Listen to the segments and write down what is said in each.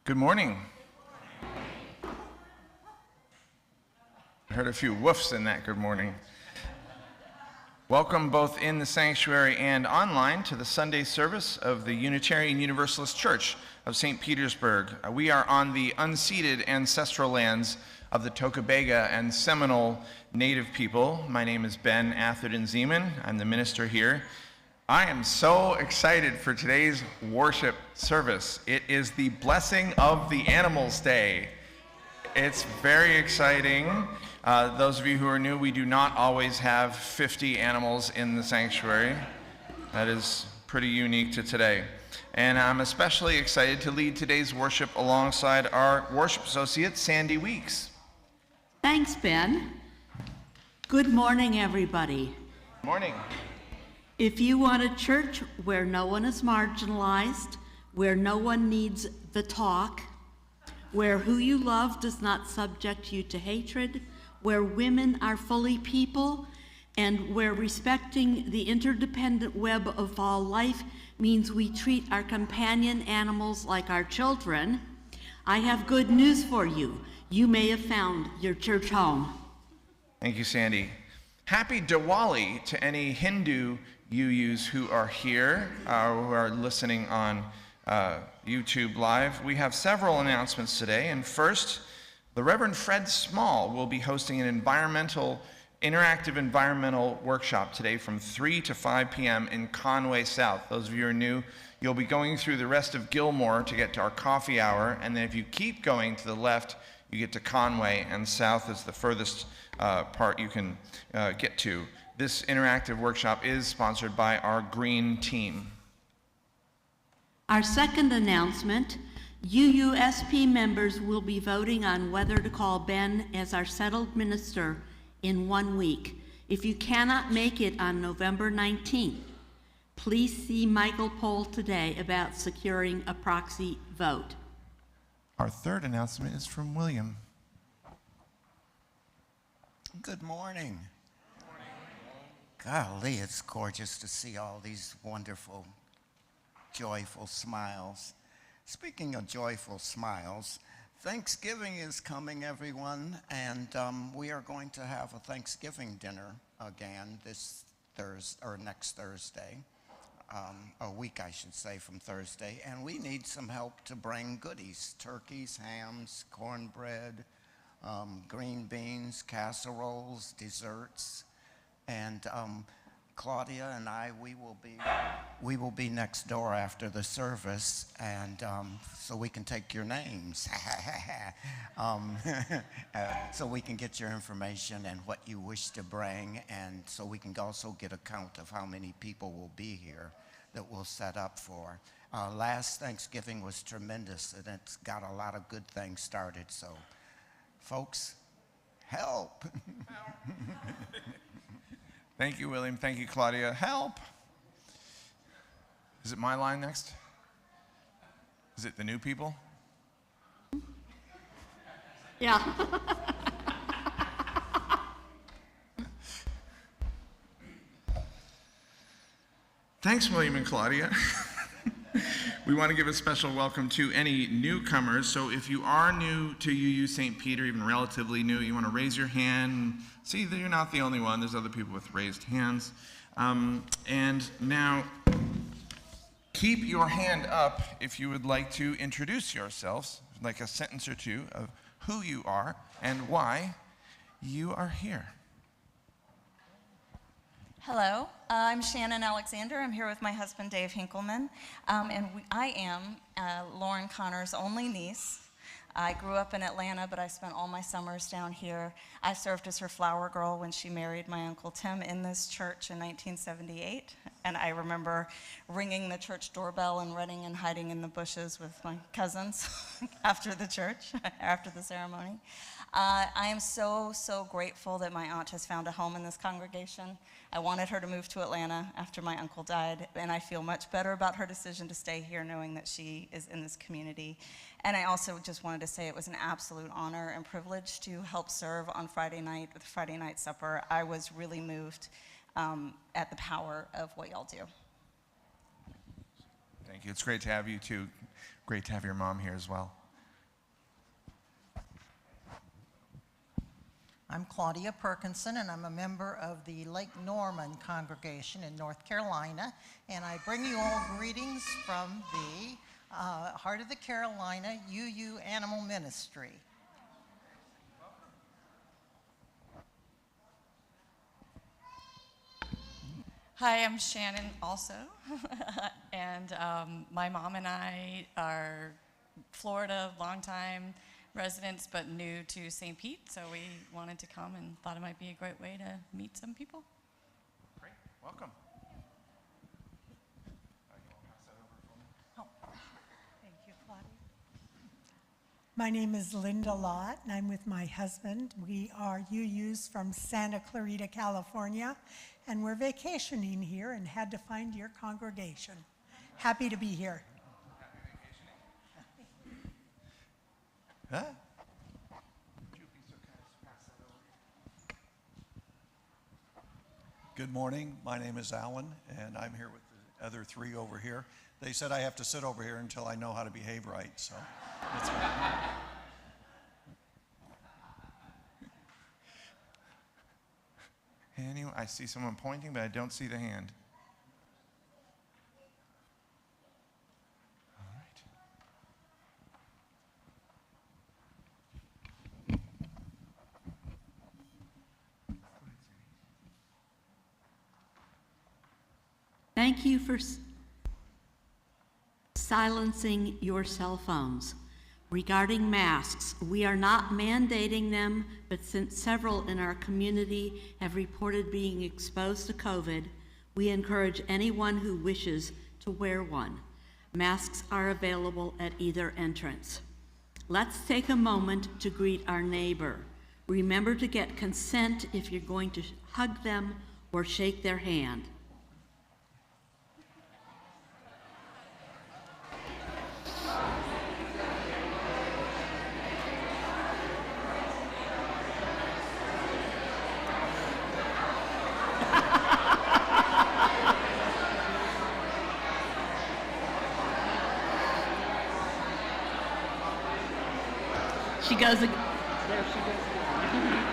Good morning. I heard a few woofs in that good morning. Welcome both in the sanctuary and online to the Sunday service of the Unitarian Universalist Church of St. Petersburg. We are on the unceded ancestral lands of the Tocobaga and Seminole Native people. My name is Ben Atherton-Zeman. I'm the minister here. I am so excited for today's worship service. It is the Blessing of the Animals Day. It's very exciting. Those of you who are new, we do not always have 50 animals in the sanctuary. That is pretty unique to today. And I'm especially excited to lead today's worship alongside our worship associate, Sandi Weeks. Thanks, Ben. Good morning, everybody. Morning. If you want a church where no one is marginalized, where no one needs the talk, where who you love does not subject you to hatred, where women are fully people, and where respecting the interdependent web of all life means we treat our companion animals like our children, I have good news for you. You may have found your church home. Thank you, Sandi. Happy Diwali to any Hindu UUs who are here, who are listening on YouTube Live. We have several announcements today, and first, the Reverend Fred Small will be hosting an interactive environmental workshop today from 3 to 5 p.m. in Conway South. Those of you who are new, you'll be going through the rest of Gilmore to get to our coffee hour, and then if you keep going to the left, you get to Conway, and south is the furthest part you can get to. This interactive workshop is sponsored by our Green Team. Our second announcement, UUSP members will be voting on whether to call Ben as our settled minister in 1 week. If you cannot make it on November 19th, please see Michael Pohl today about securing a proxy vote. Our third announcement is from William. Good morning. Golly, it's gorgeous to see all these wonderful, joyful smiles. Speaking of joyful smiles, Thanksgiving is coming, everyone, and we are going to have a Thanksgiving dinner again this Thursday, or next Thursday, a week, I should say, from Thursday, and we need some help to bring goodies: turkeys, hams, cornbread, green beans, casseroles, desserts. And Claudia and I, we will be next door after the service, and so we can take your names, so we can get your information and what you wish to bring, and so we can also get a count of how many people will be here that we'll set up for. Last Thanksgiving was tremendous, and it's got a lot of good things started. So, folks, help. Thank you, William. Thank you, Claudia. Help! Is it my line next? Is it the new people? Yeah. Thanks, William and Claudia. We want to give a special welcome to any newcomers. So if you are new to UU St. Peter, even relatively new, you want to raise your hand. See that you're not the only one. There's other people with raised hands. And now, keep your hand up if you would like to introduce yourselves, like a sentence or two of who you are and why you are here. Hello, I'm Shannon Alexander. I'm here with my husband, Dave Hinkleman, and I am Lauren Connor's only niece. I grew up in Atlanta, but I spent all my summers down here. I served as her flower girl when she married my Uncle Tim in this church in 1978, and I remember ringing the church doorbell and running and hiding in the bushes with my cousins after the church, after the ceremony. I am so, so grateful that my aunt has found a home in this congregation. I wanted her to move to Atlanta after my uncle died, and I feel much better about her decision to stay here knowing that she is in this community. And I also just wanted to say it was an absolute honor and privilege to help serve on Friday night with the Friday night supper. I was really moved at the power of what y'all do. Thank you. It's great to have you too. Great to have your mom here as well. I'm Claudia Perkinson, and I'm a member of the Lake Norman congregation in North Carolina, and I bring you all greetings from the Heart of the Carolina UU Animal Ministry. Hi, I'm Shannon also, and my mom and I are Florida longtime residents but new to St. Pete, so we wanted to come and thought it might be a great way to meet some people. Great, welcome. Thank you, Claudia. My name is Linda Lott, and I'm with my husband. We are UUs from Santa Clarita, California, and we're vacationing here and had to find your congregation. Happy to be here. Happy vacationing. Huh? Would you be so kind as to pass that over? Good morning. My name is Alan, and I'm here with the other three over here. They said I have to sit over here until I know how to behave right, so that's Anyway, I see someone pointing, but I don't see the hand. All right. Thank you for silencing your cell phones. Regarding masks, we are not mandating them, but since several in our community have reported being exposed to COVID, we encourage anyone who wishes to wear one. Masks are available at either entrance. Let's take a moment to greet our neighbor. Remember to get consent if you're going to hug them or shake their hand. She goes again. There she goes again.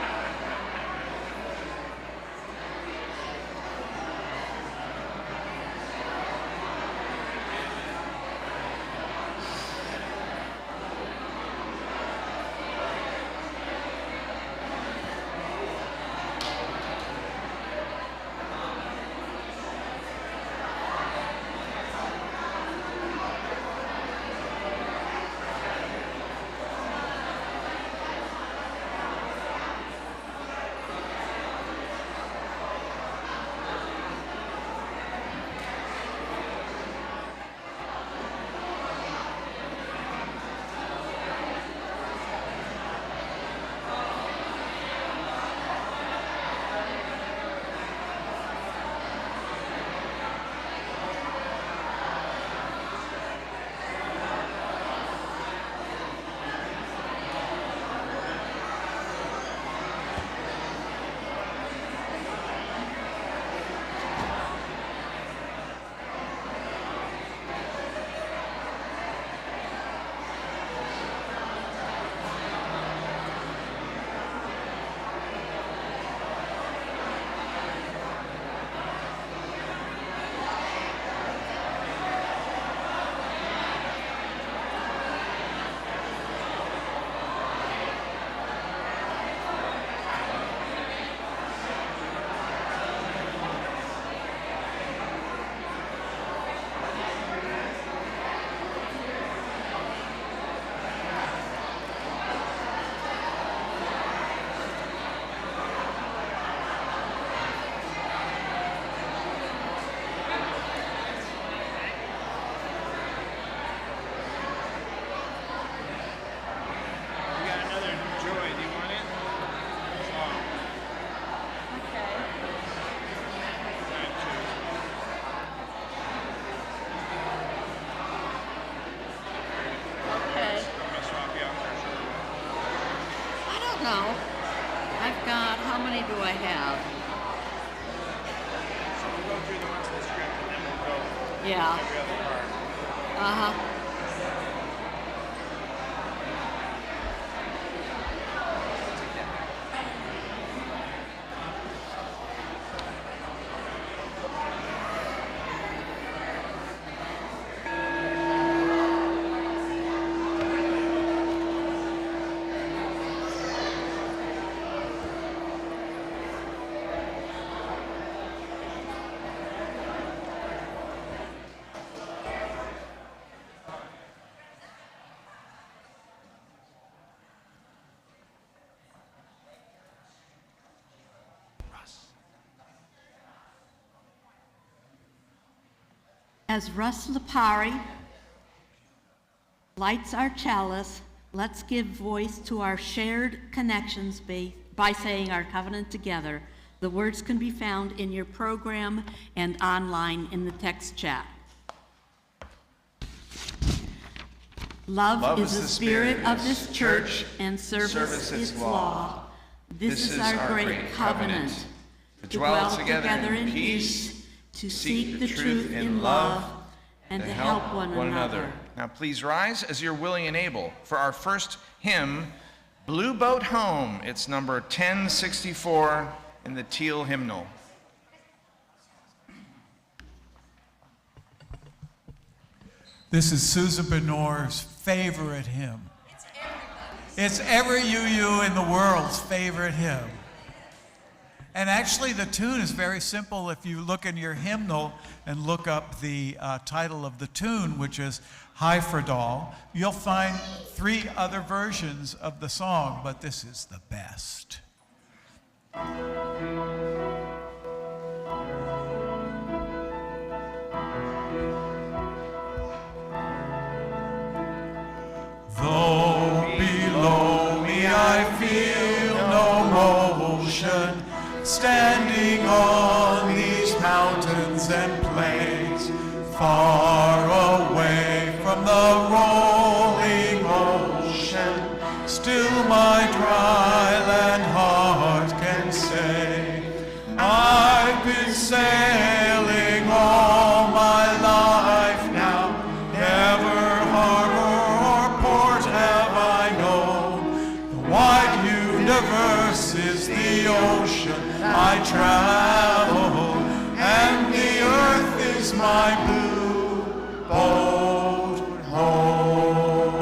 No. I've got, how many do I have? So we'll go through the ones in the script and then we'll go Yeah. every other part. Uh-huh. As Russ Lipari lights our chalice, let's give voice to our shared connections by saying our covenant together. The words can be found in your program and online in the text chat. Love is the spirit of this church, and service its law. This is our great covenant, to dwell together in peace, to seek the truth in love, and to help one another. Now please rise as you're willing and able for our first hymn, Blue Boat Home. It's number 1064 in the Teal hymnal. This is Susan Benor's favorite hymn. It's every UU in the world's favorite hymn. And actually the tune is very simple. If you look in your hymnal and look up the title of the tune, which is Hyfredal, you'll find 3 other versions of the song, but this is the best. Though below me I feel no motion, standing on these mountains and plains, far away from the rolling ocean, still my dry land heart can say, I've been sailing all my life now, never harbor or port have I known. The wide universe is the ocean I travel, and the earth is my blue boat home.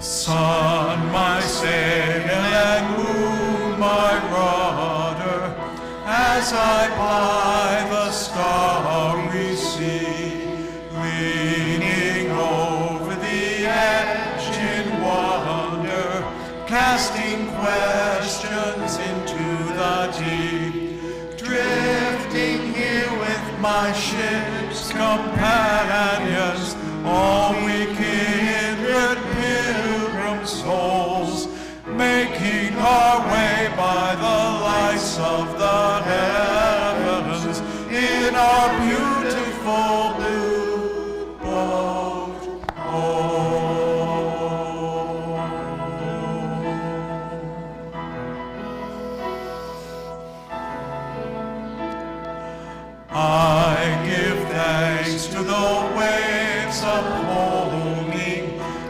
Sun, my sail, and moon, my rudder, as I ply the starry sea, leaning over the edge in wonder, casting questions into the deep, drifting here with my ship's companions, all we kindred pilgrim souls, making our way by the lights of the heavens in our beautiful blue boat home. I give thanks to the waves upholding,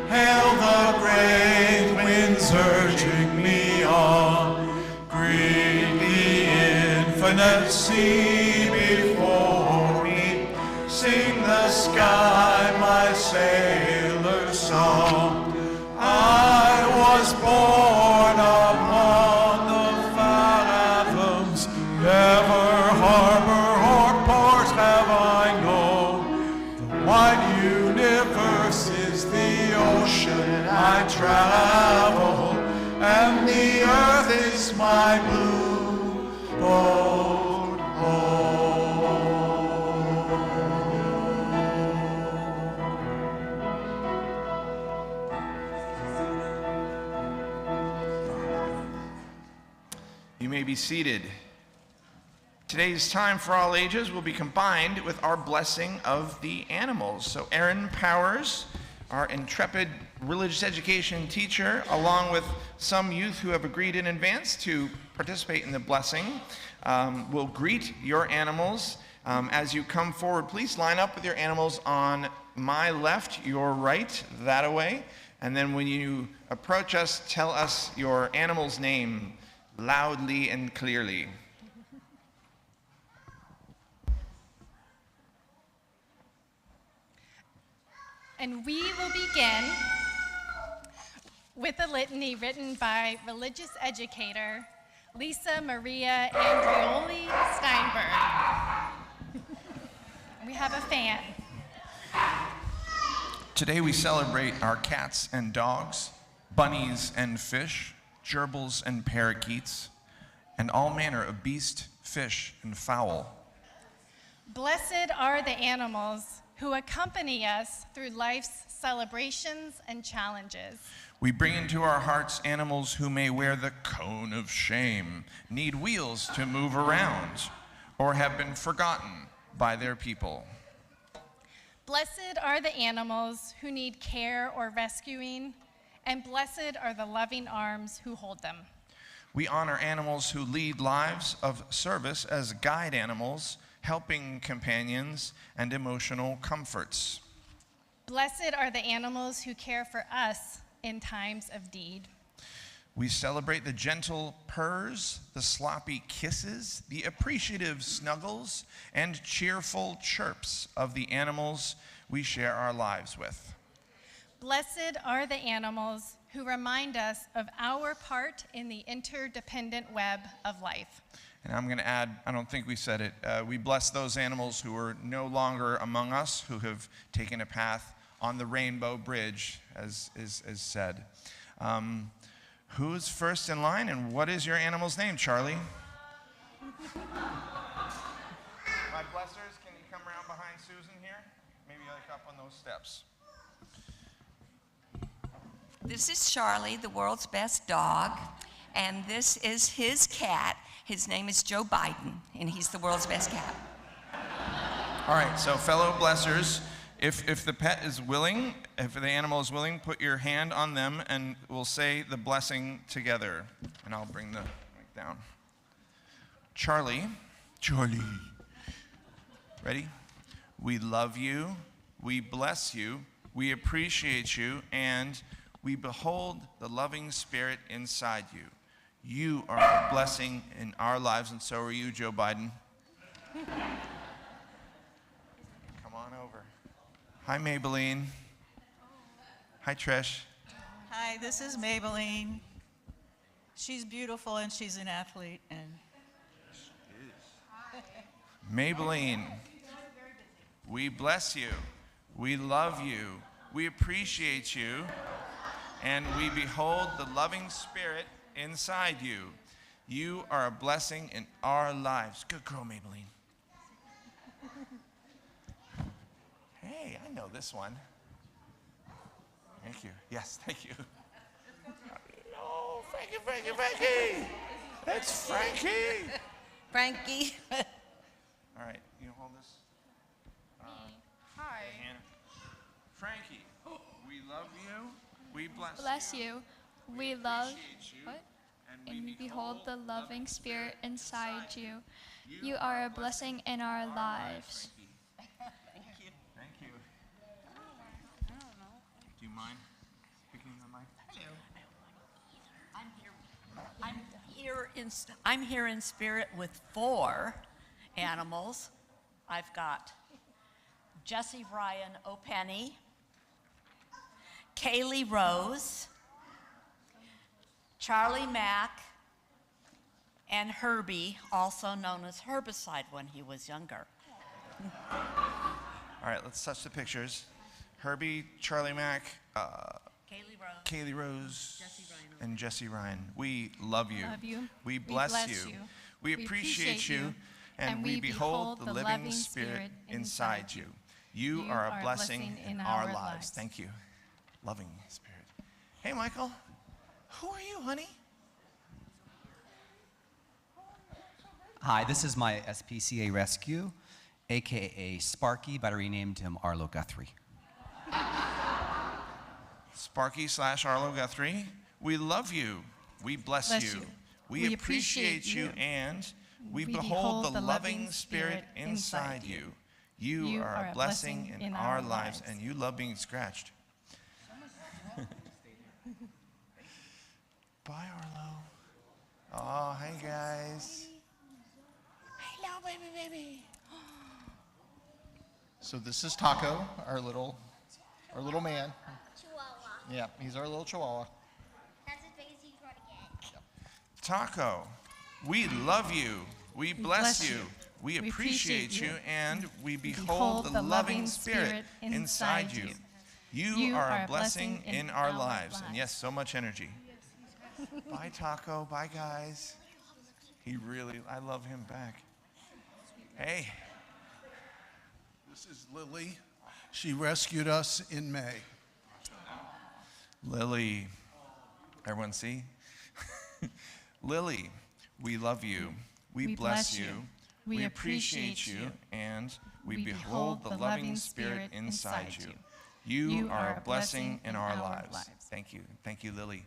hail the great winds urging me on, greet the infinite sea before me, sing the sky my sailor's song. I was born upon the fathoms, never harbor or port have I known. The wide universe is the ocean I travel, and the earth is my blue boat home. You may be seated. Today's time for all ages will be combined with our blessing of the animals. So Aaron Powers, our intrepid religious education teacher, along with some youth who have agreed in advance to participate in the blessing, will greet your animals. As you come forward, please line up with your animals on my left, your right, that away. And then when you approach us, tell us your animal's name loudly and clearly. And we will begin with a litany written by religious educator Lisa Maria Andrioli Steinberg. We have a fan. Today we celebrate our cats and dogs, bunnies and fish, gerbils and parakeets, and all manner of beast, fish, and fowl. Blessed are the animals who accompany us through life's celebrations and challenges. We bring into our hearts animals who may wear the cone of shame, need wheels to move around, or have been forgotten by their people. Blessed are the animals who need care or rescuing, and blessed are the loving arms who hold them. We honor animals who lead lives of service as guide animals, helping companions, and emotional comforts. Blessed are the animals who care for us in times of need. We celebrate the gentle purrs, the sloppy kisses, the appreciative snuggles, and cheerful chirps of the animals we share our lives with. Blessed are the animals who remind us of our part in the interdependent web of life. And I'm going to add, I don't think we said it, we bless those animals who are no longer among us, who have taken a path on the Rainbow Bridge, as is said. Who's first in line, and what is your animal's name, Charlie? My blessers, can you come around behind Susan here? Maybe like up on those steps. This is Charlie, the world's best dog, and this is his cat. His name is Joe Biden, and he's the world's best cat. All right, so fellow blessers, if the pet is willing, if the animal is willing, put your hand on them and we'll say the blessing together. And I'll bring the mic down. Charlie. Ready? We love you, we bless you, we appreciate you, and we behold the loving spirit inside you. You are a blessing in our lives, and so are you, Joe Biden. Come on over. Hi, Maybelline. Hi, Trish. Hi, this is Maybelline. She's beautiful and she's an athlete. And Maybelline, we bless you, we love you, we appreciate you, and we behold the loving spirit inside you. You are a blessing in our lives. Good girl, Maybelline. Hey, I know this one. Thank you. Yes, thank you. Hello, Frankie. That's Frankie. Frankie. All right, you hold this. Hi. Hannah. Frankie, we love you. We Bless you. We love appreciate you, what? and We behold the loving spirit inside you. You are a blessing in our lives. Thank you. Do you mind picking the mic? I'm here in spirit with 4 animals. I've got Jesse Ryan O'Penny, Kaylee Rose, Charlie Mack, and Herbie, also known as Herbicide when he was younger. All right, let's touch the pictures. Herbie, Charlie Mack, Kaylee Rose, and Jesse Ryan. We love you. We bless you. We appreciate you. And we behold the living spirit inside you. You are a blessing in our lives. Thank you. Loving spirit. Hey, Michael. Who are you, honey? Hi, this is my SPCA rescue, AKA Sparky, but I renamed him Arlo Guthrie. Sparky / Arlo Guthrie. We love you. We bless you. We appreciate you. And we behold the loving spirit inside you. You are a blessing in our lives. And you love being scratched. Bye, Arlo. Oh, hey, guys. Hello, baby. So this is Taco, our little man. Chihuahua. Yeah, he's our little Chihuahua. That's as big as he's going to get. Taco, we love you. We bless you. We appreciate you. And we behold the loving spirit inside you. You are a blessing in our lives. And yes, so much energy. Bye, Taco. Bye, guys. I love him back. Hey. This is Lily. She rescued us in May. Lily. Everyone see? Lily, we love you. We bless you. We appreciate you. And we behold the loving spirit inside you. You are a blessing in our lives. Thank you. Thank you, Lily.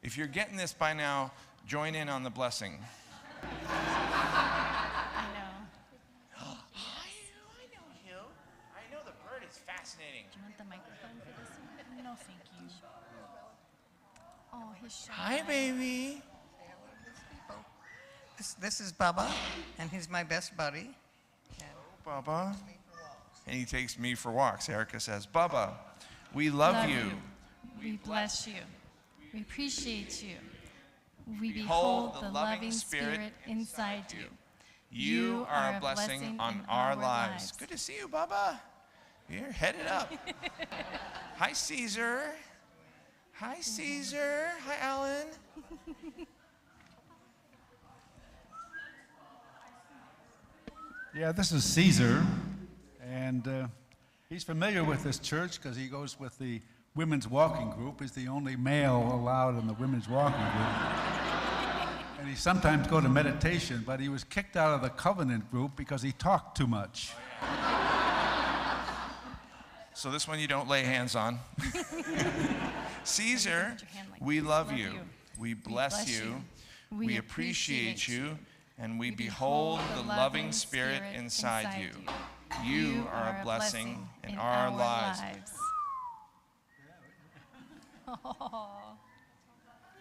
If you're getting this by now, join in on the blessing. I know. I know you. I know the bird is fascinating. Do you want the microphone for this one? No, thank you. Oh, he's shy. Hi, baby. This is Bubba, and he's my best buddy. Bubba. And he takes me for walks. Erica says, Bubba, we love you. We bless you. We appreciate you. We behold the loving spirit inside you. You are a blessing on our lives. Good to see you, Bubba. You're headed up. Hi, Caesar. Hi, Caesar. Hi, Alan. Yeah, this is Caesar, and he's familiar with this church because he goes with the women's walking group. He's the only male allowed in the women's walking group. And he sometimes go to meditation, but he was kicked out of the covenant group because he talked too much. So this one you don't lay hands on. Caesar, we love you. We bless you. We appreciate you. And we behold the loving spirit inside you. You are a blessing in our lives.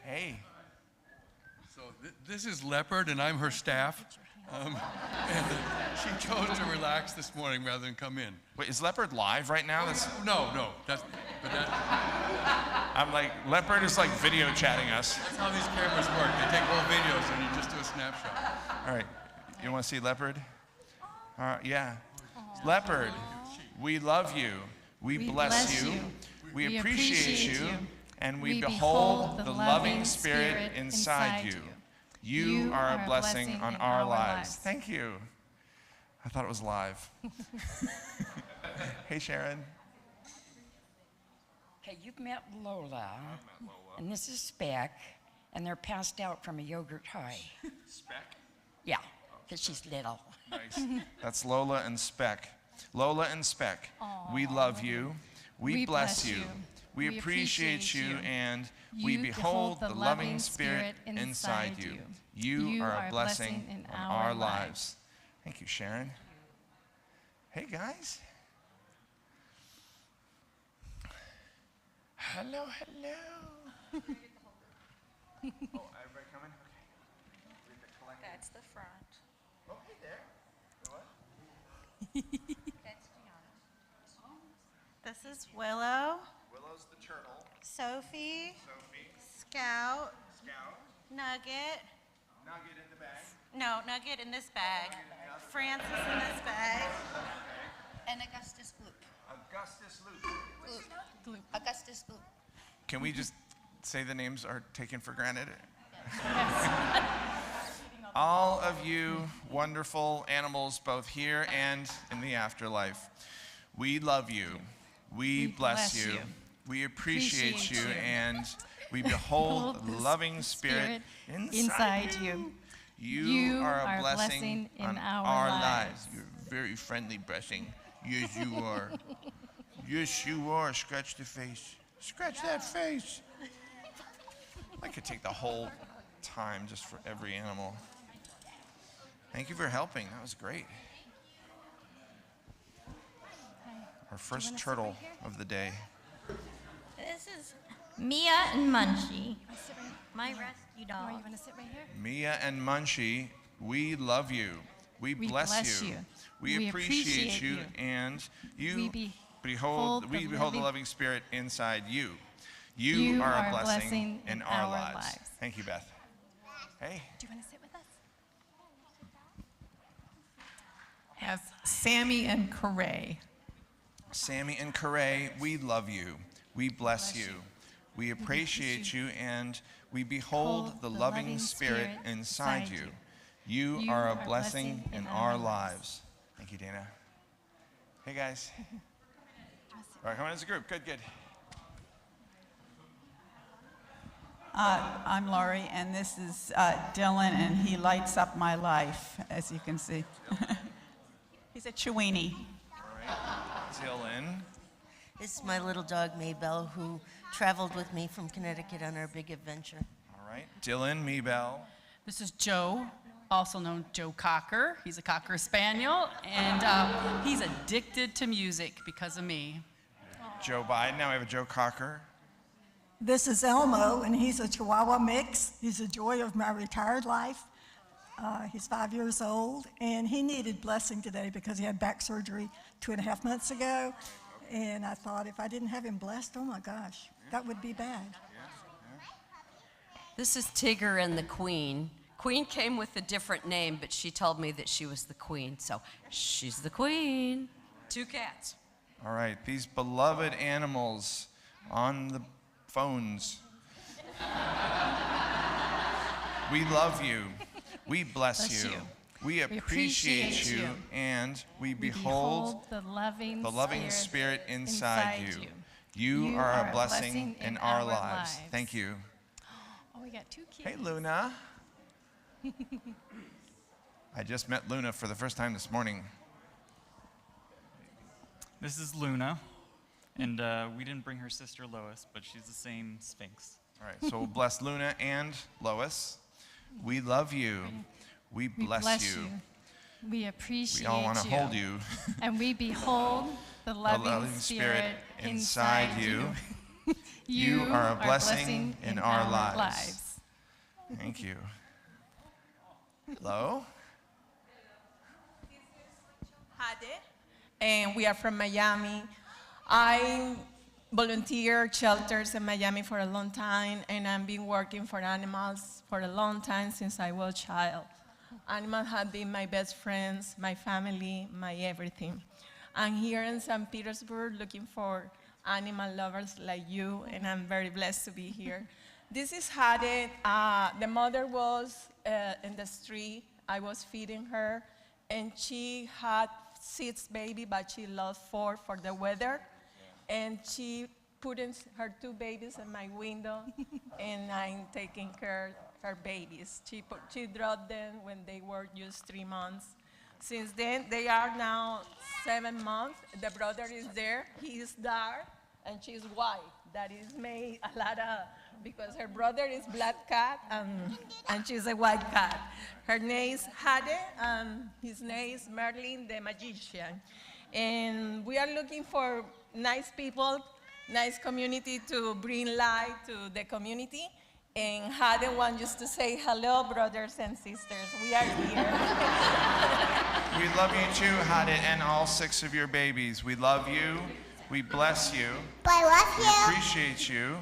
Hey. So this is Leopard, and I'm her staff. And she chose to relax this morning rather than come in. Wait, is Leopard live right now? No. I'm like, Leopard is like video chatting us. That's how these cameras work. They take whole videos and you just do a snapshot. All right, you want to see Leopard? Yeah. Leopard, we love you. We bless you. We appreciate you. And we behold the loving spirit inside you. You are a blessing on our lives. Thank you. I thought it was live. Hey, Sharon. Okay, you've met Lola. And this is Speck, and they're passed out from a yogurt high. Speck? Yeah, because she's little. Nice. That's Lola and Speck. Lola and Speck, we love you. We bless you. We appreciate you, and we behold the loving spirit inside you. You are a blessing in our lives. Thank you, Sharon. Hey, guys. Hello. Oh, everybody coming? Okay. That's the front. Oh, hey there. That's Gianna. This is Willow. Willow's the turtle. Sophie. Scout. Nugget. Nugget in the bag. No, Nugget in this bag. Francis in this bag. And Augustus Gloop. Augustus Loop. Augustus Gloop. Can we just say the names are taken for granted? All of you wonderful animals, both here and in the afterlife, we love you. We bless you. We appreciate you, and we behold the loving spirit inside you. You are a blessing in our lives. You're a very friendly blessing. Yes, you are. Yes, you are. Scratch the face. Scratch that face. I could take the whole time just for every animal. Thank you for helping. That was great. Our first turtle of the day. This is Mia and Munchie, my rescue dog. You want to sit right here? Mia and Munchie, we love you. We bless you. We appreciate you, and you behold the loving spirit inside you. You are a blessing in our lives. Thank you, Beth. Hey. Do you want to sit with us? Has Sammy and Corray. Sammy and Corray, we love you. We bless you. We appreciate you, and we behold the loving Spirit inside you. You are a blessing in our lives. Thank you, Dana. Hey, guys. All right, come on as a group. Good, good. I'm Laurie, and this is Dylan, and he lights up my life, as you can see. He's a Chewini. All right, Dylan. This is my little dog, Maybell, who traveled with me from Connecticut on our big adventure. All right, Dylan, Maybell. This is Joe, also known Joe Cocker. He's a Cocker Spaniel, and he's addicted to music because of me. Joe Biden. Now we have a Joe Cocker. This is Elmo, and he's a Chihuahua mix. He's a joy of my retired life. He's 5 years old, and he needed blessing today because he had back surgery 2.5 months ago. And I thought if I didn't have him blessed, oh my gosh, that would be bad. This is Tigger and the Queen. Queen came with a different name, but she told me that she was the queen, so she's the queen. 2 cats. All right, these beloved animals on the phones. We love you. We bless you. We appreciate you, and we behold the loving Spirit inside you. You are a blessing in our lives. Thank you. Oh, we got 2 kids. Hey, Luna. I just met Luna for the first time this morning. This is Luna, and we didn't bring her sister Lois, but she's the same Sphinx. All right, so we'll bless Luna and Lois. We love you. We bless you. We appreciate you. We all want to hold you. And we behold the loving Spirit inside you. You are a blessing in our lives. Thank you. Hello. Hade, and we are from Miami. I volunteer shelters in Miami for a long time, and I've been working for animals for a long time since I was a child. Animals have been my best friends, my family, my everything. I'm here in St. Petersburg looking for animal lovers like you, and I'm very blessed to be here. This is Hade. The mother was in the street. I was feeding her, and she had 6 babies, but she lost 4 for the weather. And she put in her 2 babies in my window, and I'm taking care of her babies. She dropped them when they were just 3 months. Since then, they are now 7 months. The brother is there. He is dark, and she's white. That is made a lot of, because her brother is black cat, and she's a white cat. Her name is Hade, and his name is Merlin the Magician. And we are looking for nice people, nice community to bring light to the community. And Hade wants us to say hello, brothers and sisters. We are here. We love you too, Hade, and all 6 of your babies. We love you. We bless you. We appreciate you.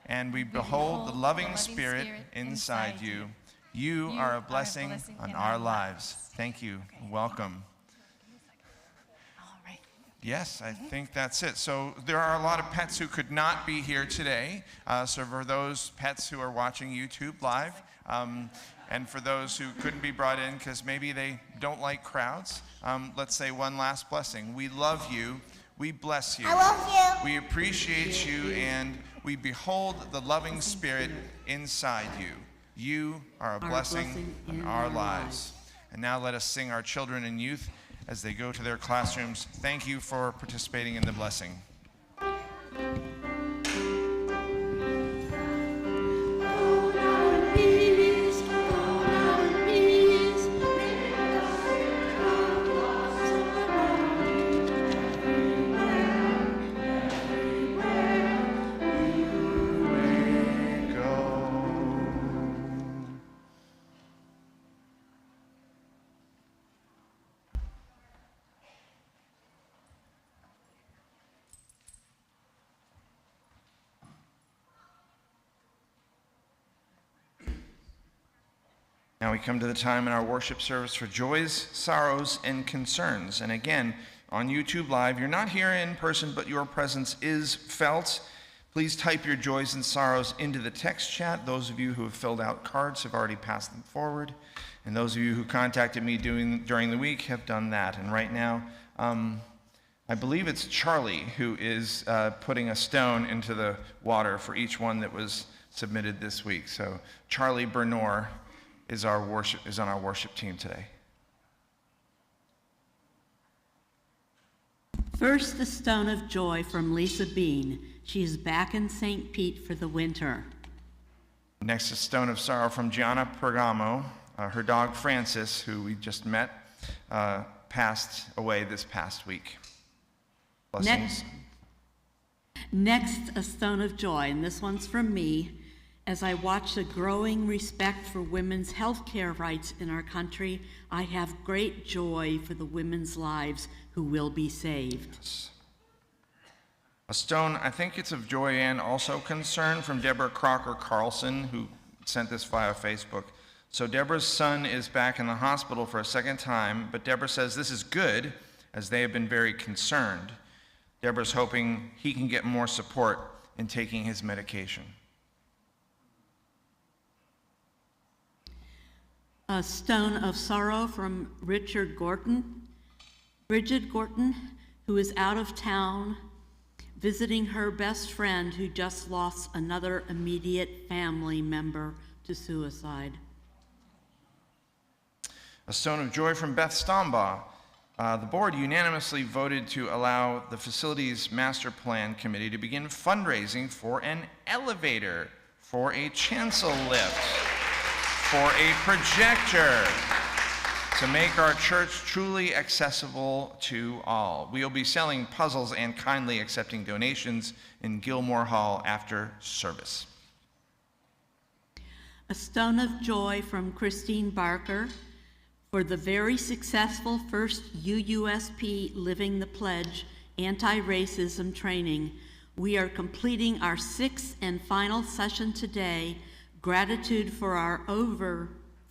And we behold the loving Spirit inside you. You are a blessing on our lives. Thank you. Welcome. Yes, I think that's it. So there are a lot of pets who could not be here today. So for those pets who are watching YouTube live, and for those who couldn't be brought in because maybe they don't like crowds, let's say one last blessing. We love you. We bless you. I love you. We appreciate you, and we behold the loving Spirit inside you. You are a blessing in our lives. And now let us sing our children and youth as they go to their classrooms. Thank you for participating in the blessing. Now we come to the time in our worship service for joys, sorrows, and concerns. And again, on YouTube Live, you're not here in person, but your presence is felt Please type your joys and sorrows into the text chat. Those of you who have filled out cards have already passed them forward. And those of you who contacted me during the week have done that. And right now, I believe it's Charlie who is putting a stone into the water for each one that was submitted this week. So Charlie Bernor is on our worship team today. First, the stone of joy from Lisa Bean. She is back in St. Pete for the winter. Next, a stone of sorrow from Gianna Pergamo. Her dog Francis, who we just met, passed away this past week. Blessings. Next, a stone of joy, and this one's from me. As I watch the growing respect for women's health care rights in our country, I have great joy for the women's lives who will be saved. A stone, I think it's of joy and also concern, from Deborah Crocker Carlson, who sent this via Facebook. So Deborah's son is back in the hospital for a second time, but Deborah says this is good, as they have been very concerned. Deborah's hoping he can get more support in taking his medication. A stone of sorrow from Bridget Gorton, who is out of town visiting her best friend who just lost another immediate family member to suicide. A stone of joy from Beth Stombaugh. The board unanimously voted to allow the Facilities Master Plan Committee to begin fundraising for an elevator, for a chancel lift, for a projector, to make our church truly accessible to all. We will be selling puzzles and kindly accepting donations in Gilmore Hall after service. A stone of joy from Christine Barker. For the very successful first UUSP Living the Pledge anti-racism training, we are completing our 6th and final session today. Gratitude for our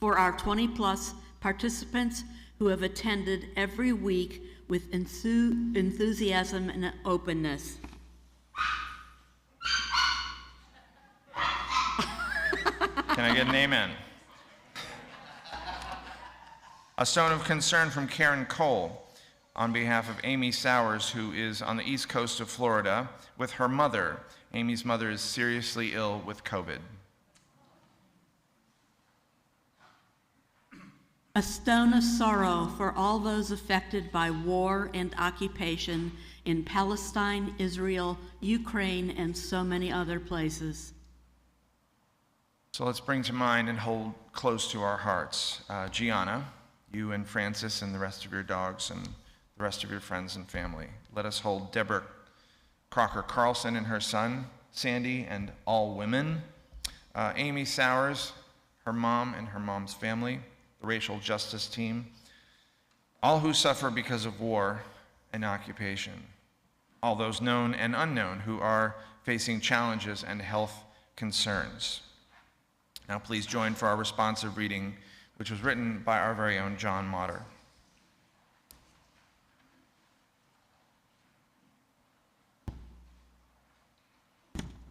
20-plus participants who have attended every week with enthusiasm and openness. Can I get an amen? A stone of concern from Karen Cole on behalf of Amy Sowers, who is on the east coast of Florida with her mother. Amy's mother is seriously ill with COVID. A stone of sorrow for all those affected by war and occupation in Palestine, Israel, Ukraine, and so many other places. So let's bring to mind and hold close to our hearts Gianna, you and Francis and the rest of your dogs and the rest of your friends and family. Let us hold Deborah Crocker Carlson and her son, Sandi, and all women. Amy Sowers, her mom and her mom's family, the racial justice team, all who suffer because of war and occupation, all those known and unknown who are facing challenges and health concerns. Now please join for our responsive reading, which was written by our very own John Motter.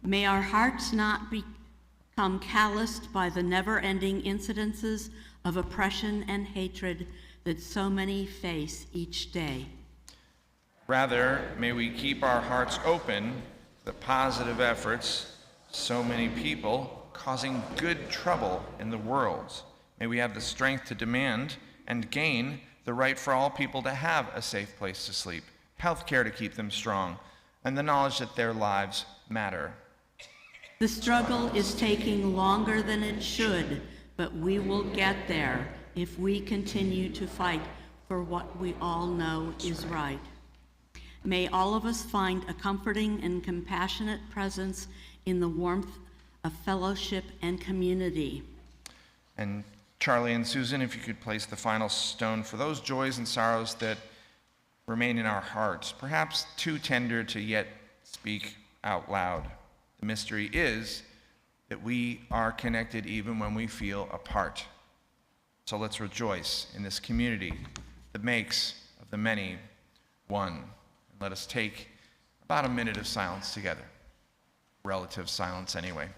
May our hearts not become calloused by the never-ending incidences of oppression and hatred that so many face each day. Rather, may we keep our hearts open to the positive efforts so many people causing good trouble in the world. May we have the strength to demand and gain the right for all people to have a safe place to sleep, health care to keep them strong, and the knowledge that their lives matter. The struggle is taking longer than it should, but we will get there if we continue to fight for what we all know is right. May all of us find a comforting and compassionate presence in the warmth of fellowship and community. And Charlie and Susan, if you could place the final stone for those joys and sorrows that remain in our hearts, perhaps too tender to yet speak out loud. The mystery is that we are connected even when we feel apart. So let's rejoice in this community that makes of the many one. And let us take about a minute of silence together. relative silence anyway.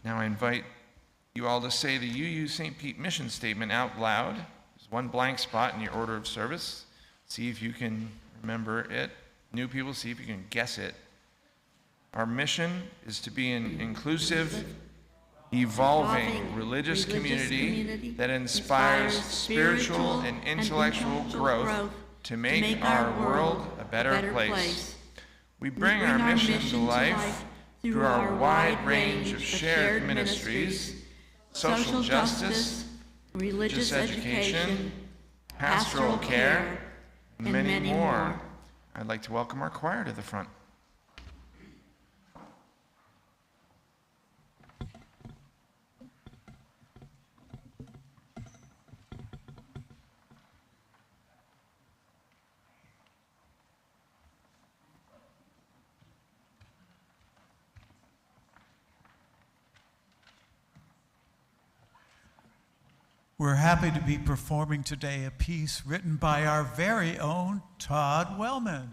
Now I invite you all to say the UU St. Pete mission statement out loud. There's one blank spot in your order of service. See if you can remember it. New people, see if you can guess it. Our mission is to be an inclusive, evolving religious community that inspires spiritual and intellectual growth to make our world a better place. We bring our mission to life through our wide range of shared ministries, social justice, religious education, pastoral care, and many more. I'd like to welcome our choir to the front. We're happy to be performing today a piece written by our very own Todd Wellman.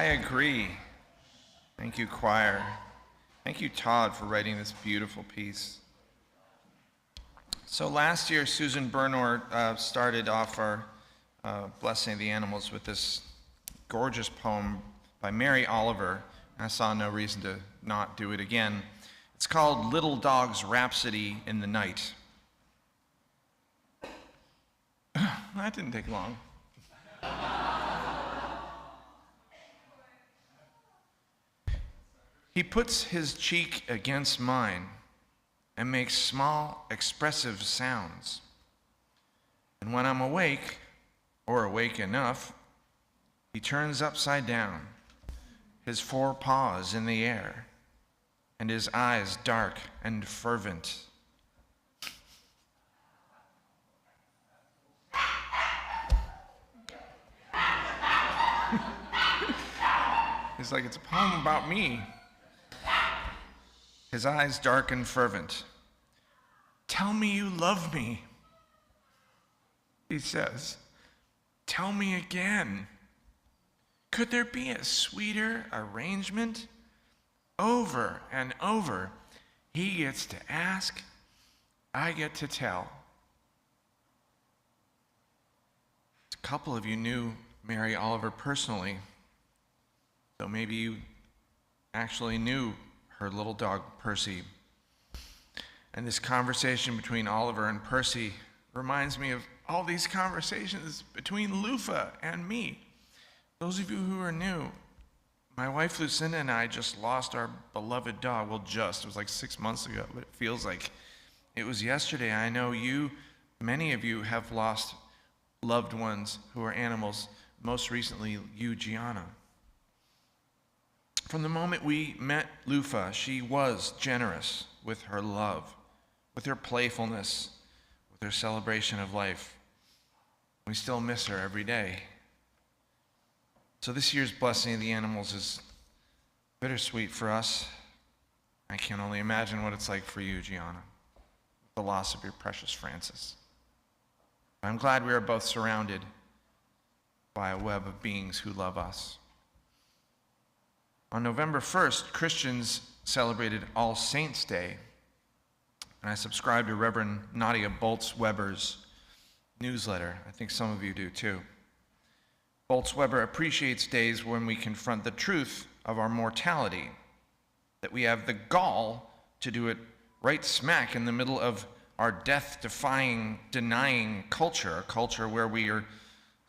agree. Thank you, choir. Thank you, Todd, for writing this beautiful piece. So last year, Susan Bernard started off our Blessing of the Animals with this gorgeous poem by Mary Oliver. I saw no reason to not do it again. It's called Little Dog's Rhapsody in the Night. That didn't take long. He puts his cheek against mine and makes small, expressive sounds. And when I'm awake, or awake enough, he turns upside down, his 4 paws in the air, and his eyes dark and fervent. It's like it's a poem about me. His eyes dark and fervent. Tell me you love me, he says. Tell me again. Could there be a sweeter arrangement? Over and over, he gets to ask, I get to tell. A couple of you knew Mary Oliver personally, so maybe you actually knew her little dog, Percy. And this conversation between Oliver and Percy reminds me of all these conversations between Lufa and me. Those of you who are new, my wife Lucinda and I just lost our beloved dog. Well, it was like 6 months ago, but it feels like it was yesterday. I know many of you have lost loved ones who are animals, most recently you, Gianna. From the moment we met Lufa, she was generous with her love, with her playfulness, with her celebration of life. We still miss her every day. So this year's Blessing of the Animals is bittersweet for us. I can only imagine what it's like for you, Gianna, the loss of your precious Francis. I'm glad we are both surrounded by a web of beings who love us. On November 1st, Christians celebrated All Saints' Day, and I subscribe to Reverend Nadia Boltz-Weber's newsletter. I think some of you do too. Boltz-Weber appreciates days when we confront the truth of our mortality, that we have the gall to do it right smack in the middle of our death-defying, denying culture, a culture where we are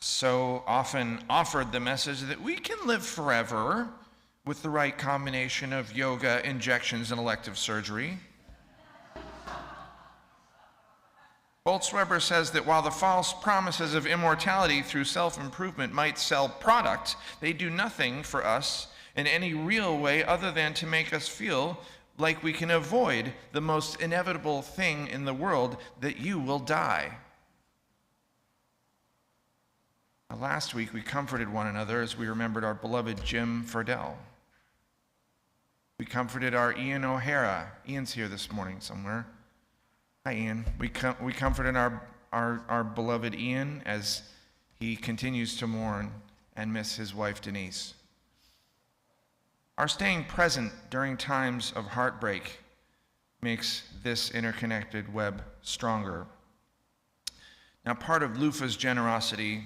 so often offered the message that we can live forever with the right combination of yoga, injections, and elective surgery. Boltz-Weber says that while the false promises of immortality through self-improvement might sell product, they do nothing for us in any real way other than to make us feel like we can avoid the most inevitable thing in the world, that you will die. Last week, we comforted one another as we remembered our beloved Jim Furdell. We comforted our Ian O'Hara. Ian's here this morning somewhere. Hi, Ian. We comforted our beloved Ian as he continues to mourn and miss his wife, Denise. Our staying present during times of heartbreak makes this interconnected web stronger. Now, part of Lufa's generosity,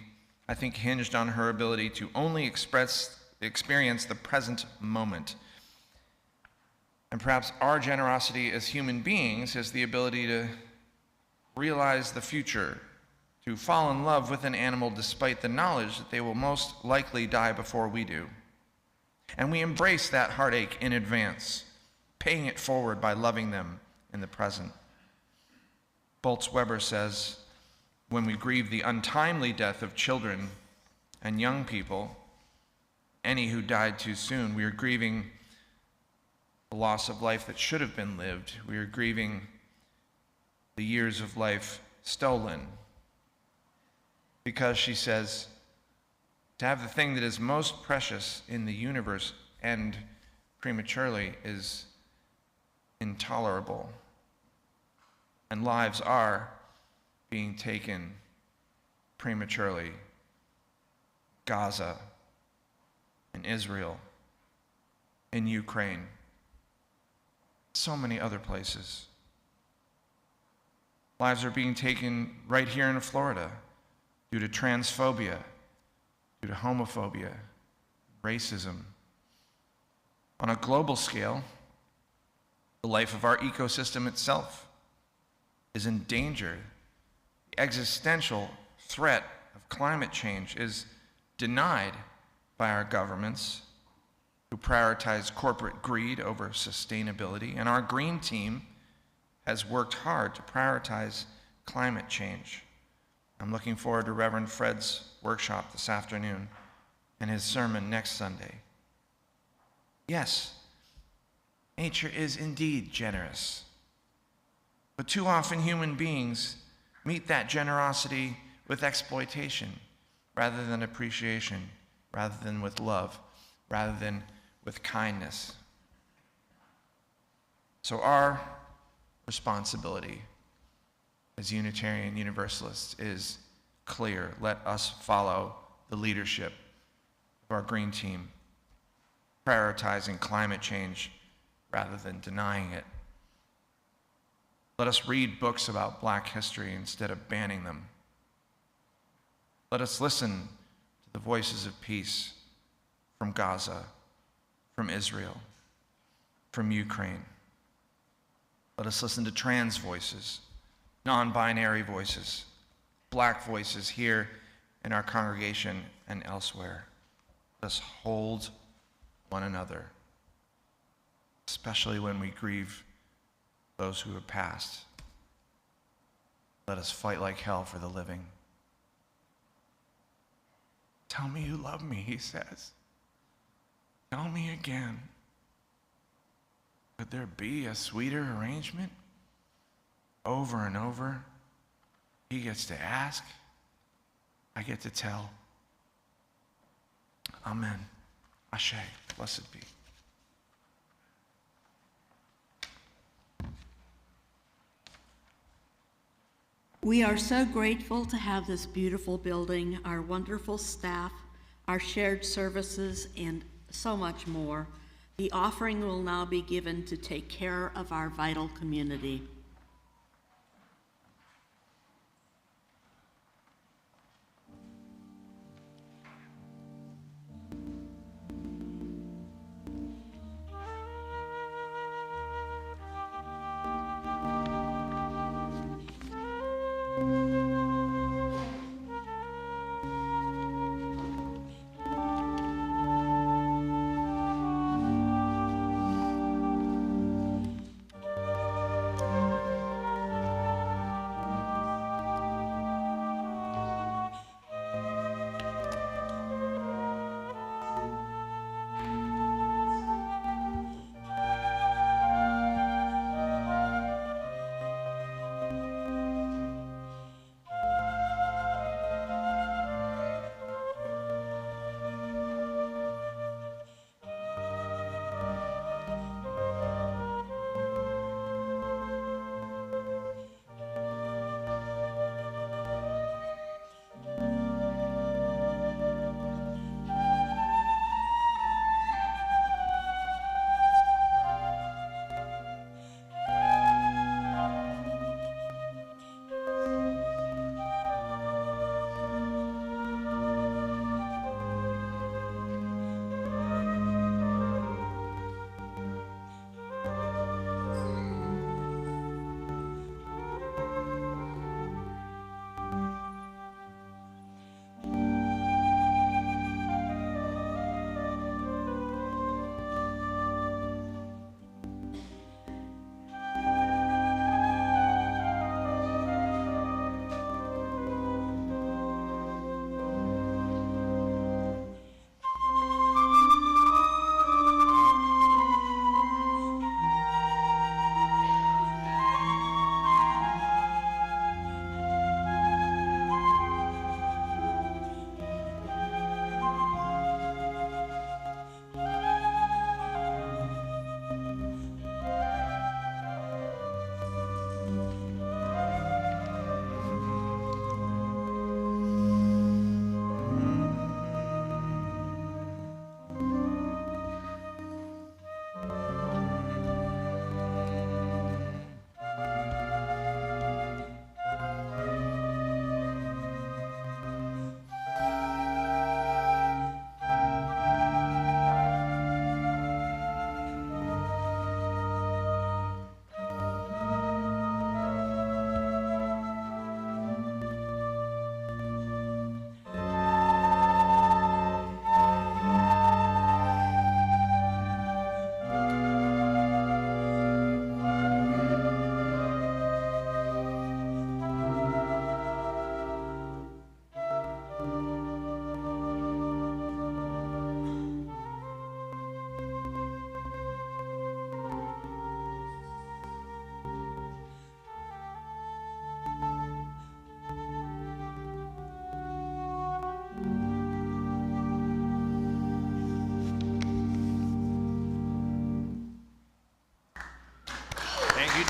I think, hinged on her ability to only experience the present moment. And perhaps our generosity as human beings is the ability to realize the future, to fall in love with an animal despite the knowledge that they will most likely die before we do. And we embrace that heartache in advance, paying it forward by loving them in the present. Boltz-Weber says, when we grieve the untimely death of children and young people, any who died too soon, we are grieving the loss of life that should have been lived. We are grieving the years of life stolen. Because, she says, to have the thing that is most precious in the universe end prematurely is intolerable. And lives are being taken prematurely. Gaza, in Israel, in Ukraine, so many other places. Lives are being taken right here in Florida due to transphobia, due to homophobia, racism. On a global scale, the life of our ecosystem itself is in danger. The existential threat of climate change is denied by our governments, who prioritize corporate greed over sustainability, and our green team has worked hard to prioritize climate change. I'm looking forward to Reverend Fred's workshop this afternoon and his sermon next Sunday. Yes, nature is indeed generous, but too often human beings meet that generosity with exploitation rather than appreciation, rather than with love, rather than with kindness. So our responsibility as Unitarian Universalists is clear. Let us follow the leadership of our green team, prioritizing climate change rather than denying it. Let us read books about Black history instead of banning them. Let us listen to the voices of peace from Gaza, from Israel, from Ukraine. Let us listen to trans voices, non-binary voices, Black voices here in our congregation and elsewhere. Let us hold one another, especially when we grieve those who have passed. Let us fight like hell for the living. Tell me you love me, he says. Tell me again. Could there be a sweeter arrangement? Over and over, he gets to ask, I get to tell. Amen. Ashe. Blessed be. We are so grateful to have this beautiful building, our wonderful staff, our shared services, and so much more. The offering will now be given to take care of our vital community.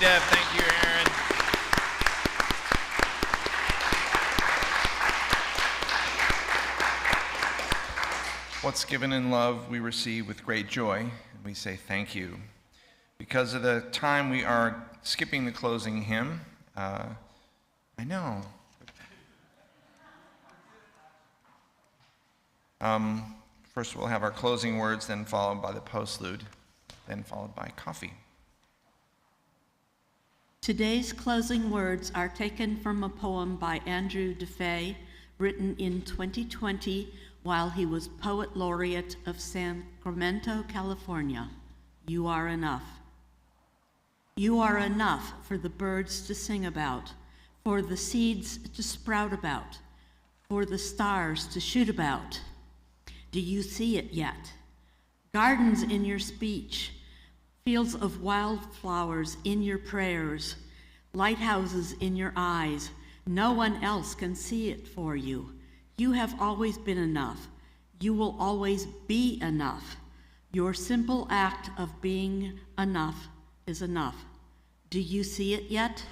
Deb. Thank you, Aaron. What's given in love we receive with great joy, and we say thank you. Because of the time, we are skipping the closing hymn. I know. First we'll have our closing words, then followed by the postlude, then followed by coffee. Today's closing words are taken from a poem by Andrew DeFay, written in 2020 while he was Poet Laureate of Sacramento, California. You are enough. You are enough for the birds to sing about, for the seeds to sprout about, for the stars to shoot about. Do you see it yet? Gardens in your speech, fields of wildflowers in your prayers, lighthouses in your eyes. No one else can see it for you. You have always been enough. You will always be enough. Your simple act of being enough is enough. Do you see it yet?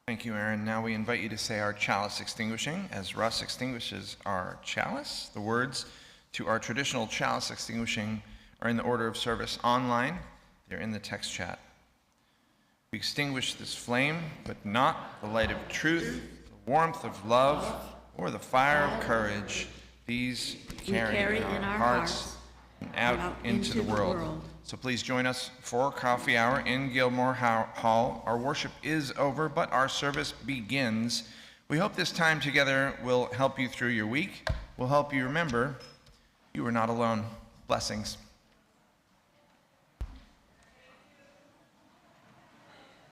Thank you, Aaron. Now we invite you to say our chalice extinguishing. As Russ extinguishes our chalice, the words to our traditional chalice extinguishing are in the order of service online. They're in the text chat. We extinguish this flame, but not the light of truth, the warmth of love, or the fire of courage. These we carry in our hearts and out into the world. So please join us for coffee hour in Gilmore Hall. Our worship is over, but our service begins. We hope this time together will help you through your week. Will help you remember you are not alone. Blessings.